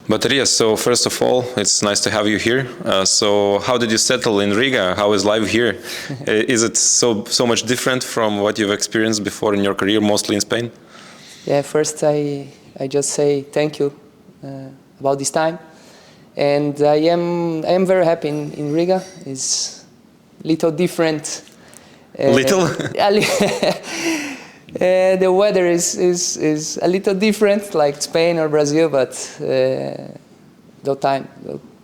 Bateria, so first of all, it's nice to have you here. So how did you settle in Riga? How is life here? Is it so much different from what you've experienced before in your career, mostly in Spain? Yeah, first I just say thank you about this time. And I am very happy in Riga. It's little different. Little? The weather is a little different, like Spain or Brazil, but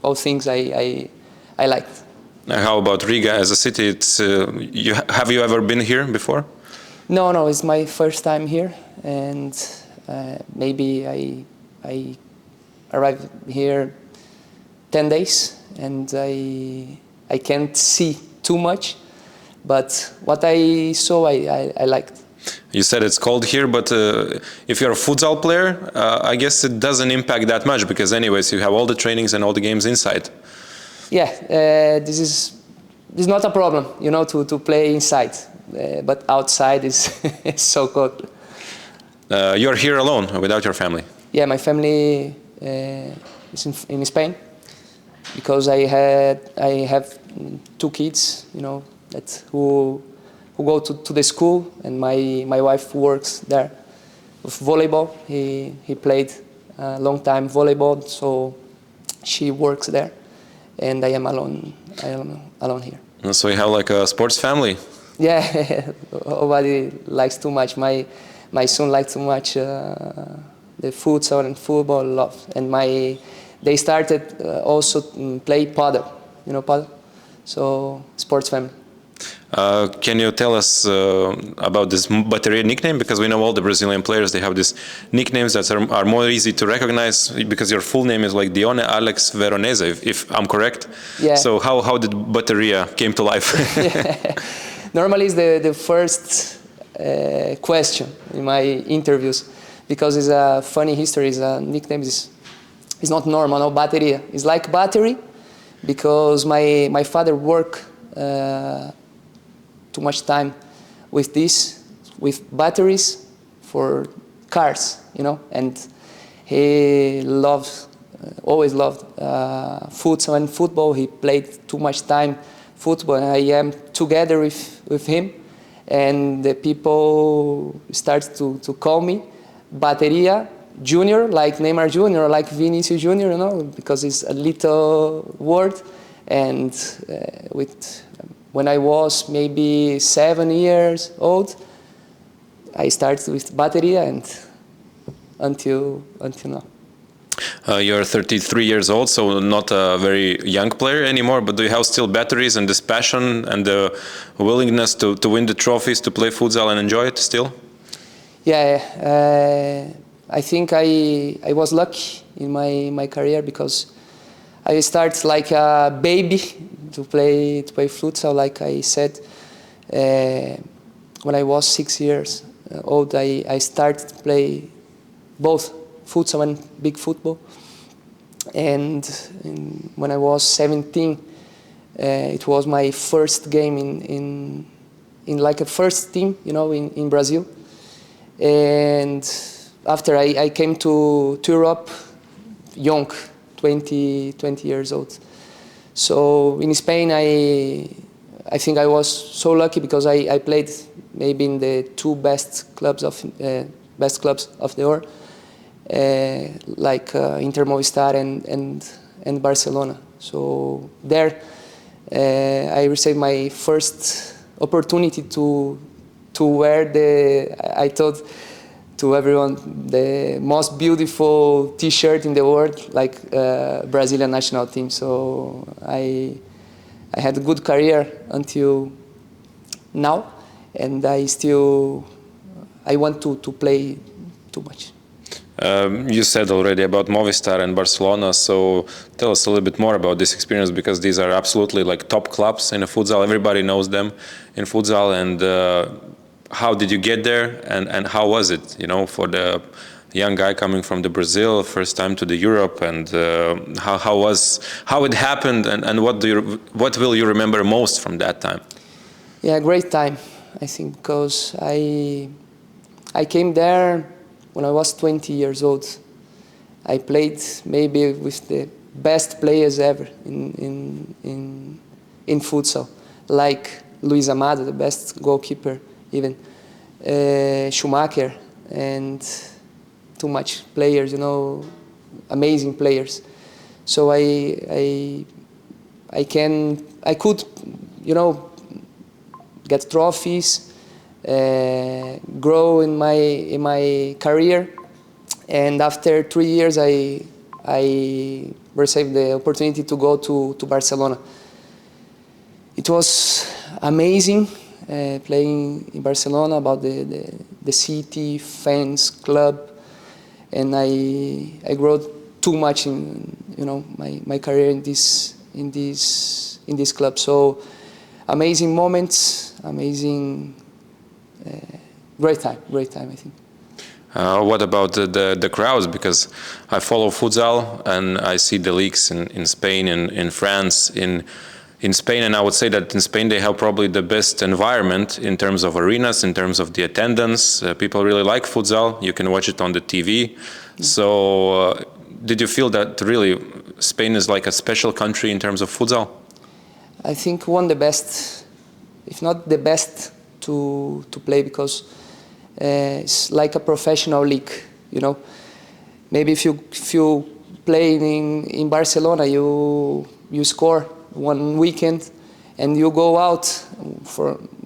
all things I liked. How about Riga as a city? Have you ever been here before? No, it's my first time here, and maybe I arrived here 10 days, and I can't see too much, but what I saw I liked. You said it's cold here, but if you're a futsal player, I guess it doesn't impact that much because anyways you have all the trainings and all the games inside. Yeah, this is not a problem, to play inside, but outside is so cold. You're here alone, without your family? Yeah, my family is in Spain because I have two kids, who go to the school, and my wife works there with volleyball. He played a long time volleyball, so she works there, and I am alone here. So you have like a sports family? Yeah, nobody likes too much. My son likes too much the futsal and football love, and they started also play paddle, paddle, so sports family. Can you tell us about this Bateria nickname? Because we know all the Brazilian players, they have these nicknames that are more easy to recognize because your full name is like Dione Alex Veronese, if I'm correct. Yeah. So how did Bateria came to life? Yeah. Normally it's the first question in my interviews because it's a funny history. The nickname is not normal, no, Bateria. It's like battery because my father worked too much time with batteries for cars, and he always loved futsal and football. He played too much time football, and I am together with him, and the people start to call me Bateria Junior, like Neymar Junior, like Vinicius Junior, because it's a little word, and when I was maybe 7 years old, I started with Bateria, and until now. You're 33 years old, so not a very young player anymore, but do you have still batteries and this passion and the willingness to win the trophies, to play futsal and enjoy it still? Yeah, I think I was lucky in my career because I started like a baby to play futsal. Like I said, when I was 6 years old, I started to play both futsal and big football. And when I was 17, it was my first game in like a first team, in Brazil. And after I came to Europe, young, 20 years old. So in Spain, I think I was so lucky because I played maybe in the two best clubs of the world, like Inter Movistar and Barcelona. So there, I received my first opportunity to wear I thought to everyone, the most beautiful T-shirt in the world, like Brazilian national team. So I had a good career until now, and I want to play too much. You said already about Movistar and Barcelona, so tell us a little bit more about this experience, because these are absolutely like top clubs in futsal. Everybody knows them in futsal, and how did you get there, and how was it, for the young guy coming from the Brazil, first time to the Europe, and how it happened, and what will you remember most from that time? Yeah, great time, I think, because I came there when I was 20 years old, I played maybe with the best players ever in futsal, like Luis Amado, the best goalkeeper, even Schumacher, and too much players, you know, amazing players. So I could, you know, get trophies, grow in my career, and after 3 years I received the opportunity to go to Barcelona. It was amazing playing in Barcelona, about the city, fans, club, and I grew too much in, you know, my career in this club. So amazing moments, amazing, great time I think. What about the crowds? Because I follow futsal and I see the leagues in Spain and in France, in Spain, and I would say that in Spain they have probably the best environment in terms of arenas, in terms of the attendance. People really like futsal. You can watch it on the TV. So did you feel that really Spain is like a special country in terms of futsal? I think one of the best, if not the best, to play, because it's like a professional league, you know. Maybe if you play in Barcelona, you score one weekend and you go out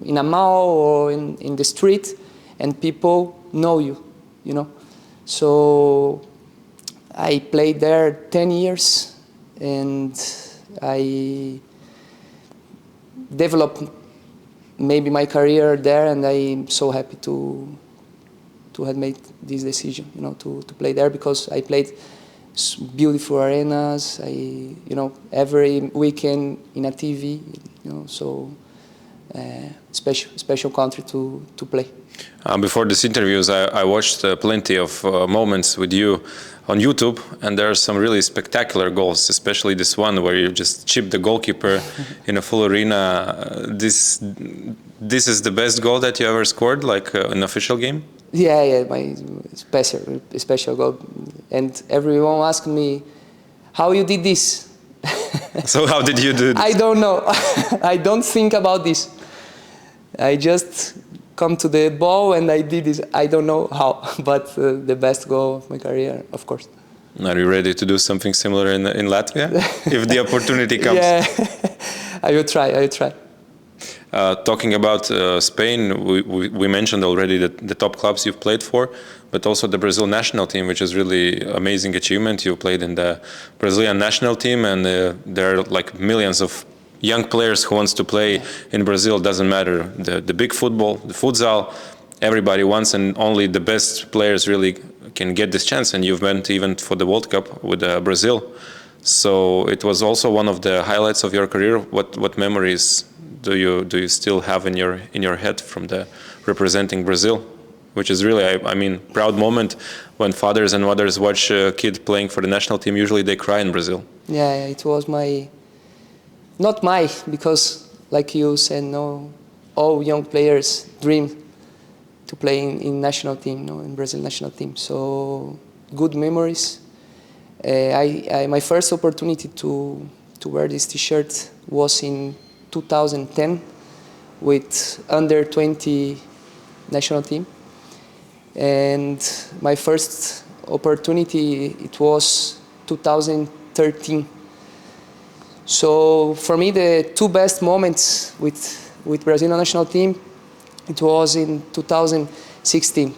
in a mall or in the street and people know you, you know. So I played there 10 years and I developed maybe my career there, and I'm so happy to have made this decision, you know, to play there, because I played beautiful arenas, you know, every weekend in a TV, you know, so special country to play. Before this interviews, I watched plenty of moments with you on YouTube, and there are some really spectacular goals, especially this one where you just chip the goalkeeper in a full arena. This is the best goal that you ever scored, like an official game? Yeah, my special goal. And everyone asked me, how you did this? So how did you do this? I don't know. I don't think about this. I just come to the ball and I did this. I don't know how, but the best goal of my career, of course. Are you ready to do something similar in Latvia, if the opportunity comes? Yeah, I will try. Talking about Spain, we mentioned already the top clubs you've played for, but also the Brazil national team, which is really amazing achievement. You played in the Brazilian national team, and there are like millions of young players who wants to play in Brazil. Doesn't matter the big football, the futsal, everybody wants, and only the best players really can get this chance. And you've went even for the World Cup with Brazil, so it was also one of the highlights of your career. What memories do you still have in your head from the representing Brazil, which is really, I mean, proud moment when fathers and mothers watch a kid playing for the national team. Usually they cry in Brazil. Yeah, it was not my, because like you said, no, all young players dream to play in national team, no, in Brazil national team. So good memories. My first opportunity to wear this T-shirt was in 2010 with under 20 national team, and my first opportunity, it was 2013. So for me, the two best moments with Brazilian national team, it was in 2016.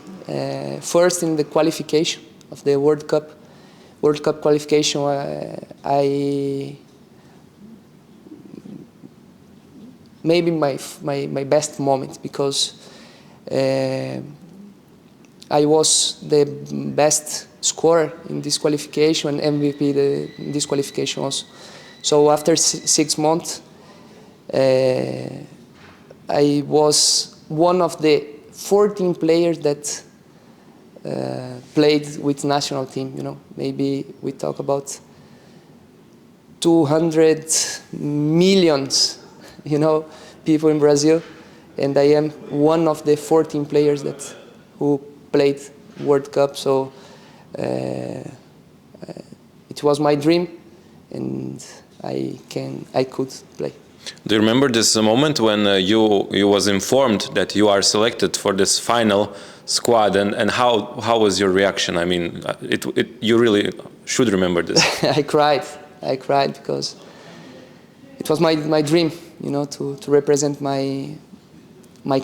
First in the qualification of the World Cup qualification, maybe my best moment, because I was the best scorer in this qualification and MVP in this qualification also. So after 6 months, I was one of the 14 players that played with national team. You know, maybe we talk about 200 millions, you know, people in Brazil, and I am one of the 14 players who played World Cup. So it was my dream, and I could play. Do you remember this moment when you was informed that you are selected for this final squad, and how was your reaction? I mean, you really should remember this. I cried because it was my dream, you know, to represent my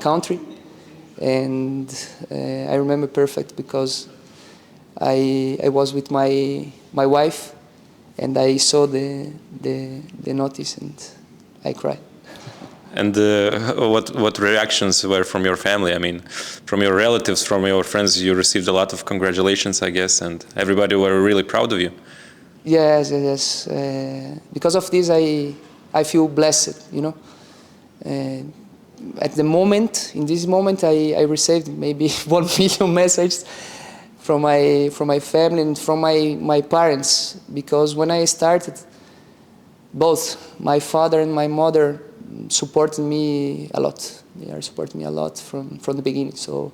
country, and I remember perfect because I was with my wife, and I saw the notice, and I cried. And what reactions were from your family? I mean, from your relatives, from your friends, you received a lot of congratulations, I guess, and everybody were really proud of you. Yes. Because of this, I feel blessed, you know. At the moment, in this moment, I received maybe 1 million messages from my family and from my parents, because when I started, both my father and my mother supported me a lot. They are supporting me a lot from the beginning. So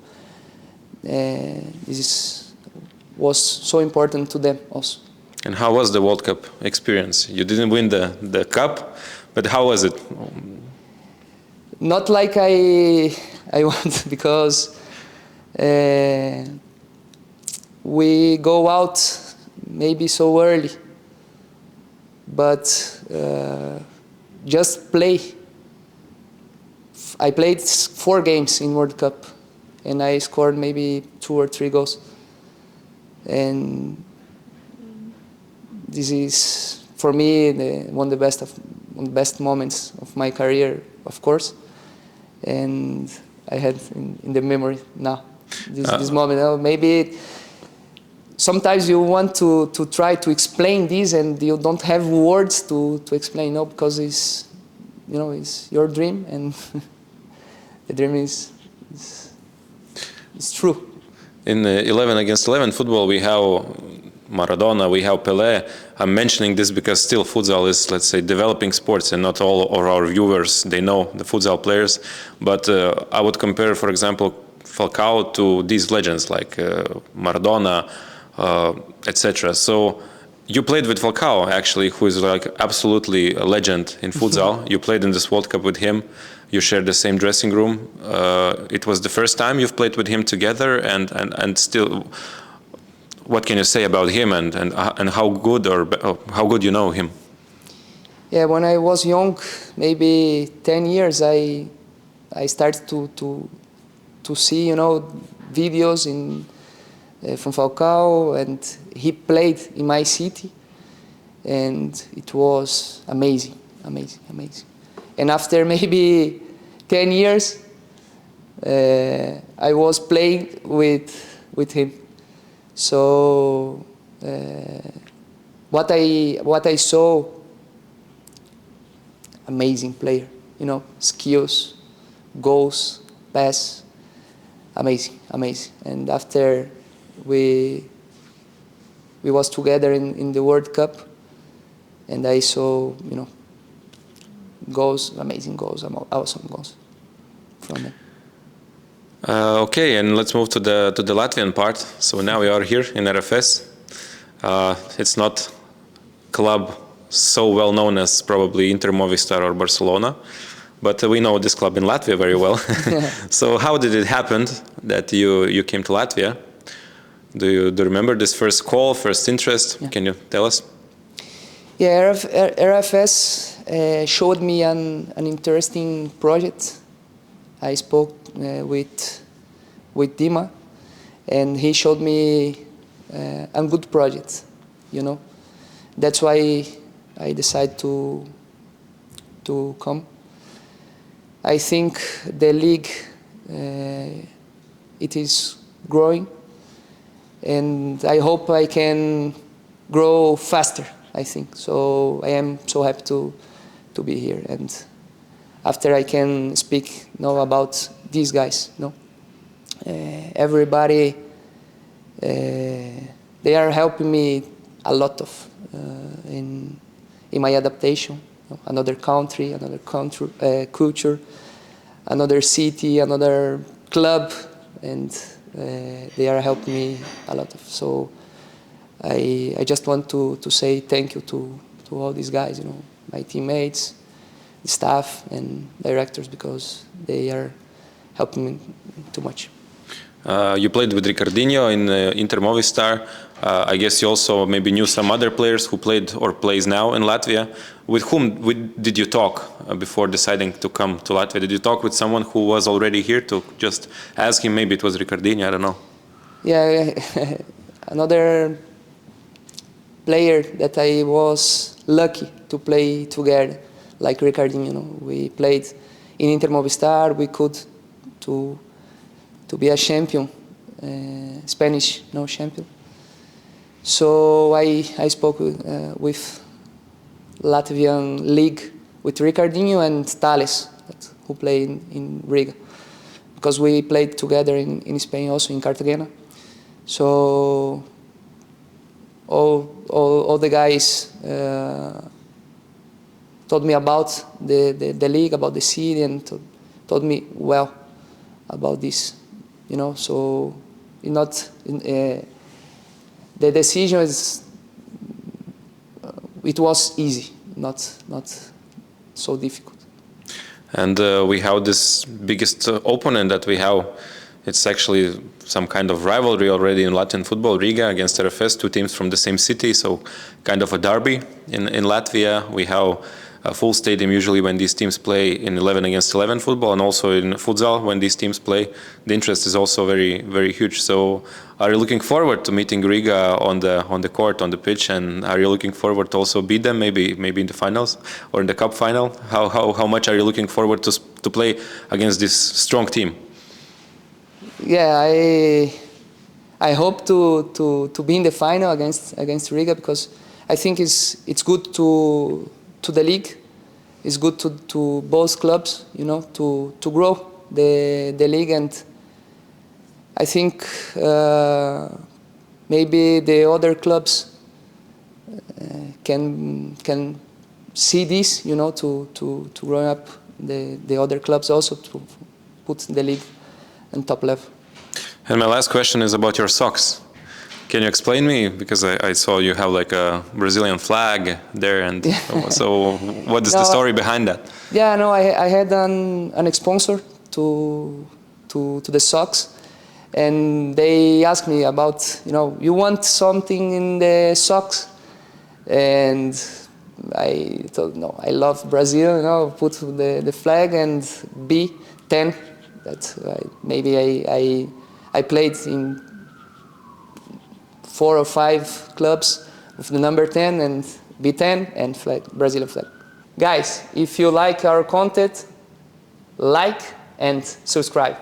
this was so important to them also. And how was the World Cup experience? You didn't win the cup, but how was it? Not like I want, because we go out maybe so early, but just play. I played 4 games in World Cup, and I scored maybe 2 or 3 goals. And this is, for me, one of the best moments of my career, of course. And I had in the memory now this moment. Maybe sometimes you want to try to explain this, and you don't have words to explain, no, because it's, you know, it's your dream, and the dream is true. In 11 against 11 football, we have Maradona, we have Pelé. I'm mentioning this because still futsal is, let's say, developing sports, and not all of our viewers, they know the futsal players. But I would compare, for example, Falcao to these legends like Maradona, etc. So you played with Falcao, actually, who is like absolutely a legend in futsal. You played in this World Cup with him. You shared the same dressing room. It was the first time you've played with him together, and still, what can you say about him, and how good how good you know him? Yeah, when I was young, maybe 10 years, I started to see, you know, videos from Falcao, and he played in my city, and it was amazing. And after maybe 10 years, I was playing with him. So what I saw, amazing player, you know, skills, goals, pass, amazing. And after we was together in the World Cup, and I saw, you know, goals, amazing goals, awesome goals from him. Okay, and let's move to the Latvian part. So now we are here in RFS. It's not club so well known as probably Inter, Movistar or Barcelona, but we know this club in Latvia very well. So how did it happen that you came to Latvia? Do you remember this first call, first interest? Yeah. Can you tell us? Yeah, RFS showed me an interesting project. I spoke with Dima, and he showed me a good project, you know. That's why I decided to come. I think the league, it is growing, and I hope I can grow faster, I think. So I am so happy to be here, and after I can speak now about these guys, no. Everybody, they are helping me a lot of in my adaptation. Another country, culture, another city, another club, and they are helping me a lot of. So I just want to say thank you to all these guys, you know, my teammates, the staff and directors, because they are helping me too much. You played with Ricardinho in Inter Movistar. I guess you also maybe knew some other players who played or plays now in Latvia. With whom did you talk before deciding to come to Latvia? Did you talk with someone who was already here to just ask him? Maybe it was Ricardinho, I don't know. Yeah, another player that I was lucky to play together, like Ricardinho. You know, we played in Inter Movistar. We could to be a champion, Spanish champion. So I spoke with Latvian league with Ricardinho and Stāsts, who played in Riga, because we played together in Spain, also in Cartagena. So all the guys told me about the league, about the city, and told me well about this, you know. So the decision it was easy, not so difficult. And we have this biggest opponent that we have. It's actually some kind of rivalry already in Latvian football, Riga against RFS, two teams from the same city, so kind of a derby in Latvia. We have a full stadium usually when these teams play in 11 against 11 football, and also in Futsal when these teams play. The interest is also very, very huge. So are you looking forward to meeting Riga on the court, on the pitch, and are you looking forward to also beat them maybe in the finals or in the cup final? How much are you looking forward to play against this strong team? Yeah, I hope to be in the final against Riga, because I think it's good to the league. It's good to both clubs, you know, to grow the league, and I think maybe the other clubs can see this, you know, to grow up the other clubs also, to put the league on top level. And my last question is about your socks. Can you explain me, because I saw you have like a Brazilian flag there, and so what is the story behind that? Yeah, no, I had an sponsor to the socks, and they asked me about, you know, you want something in the socks, and I told no, I love Brazil, you know, put the flag and B10. That maybe I played in 4 or 5 clubs with the number 10 and B10 and flag, Brazilian flag. Guys, if you like our content, like and subscribe.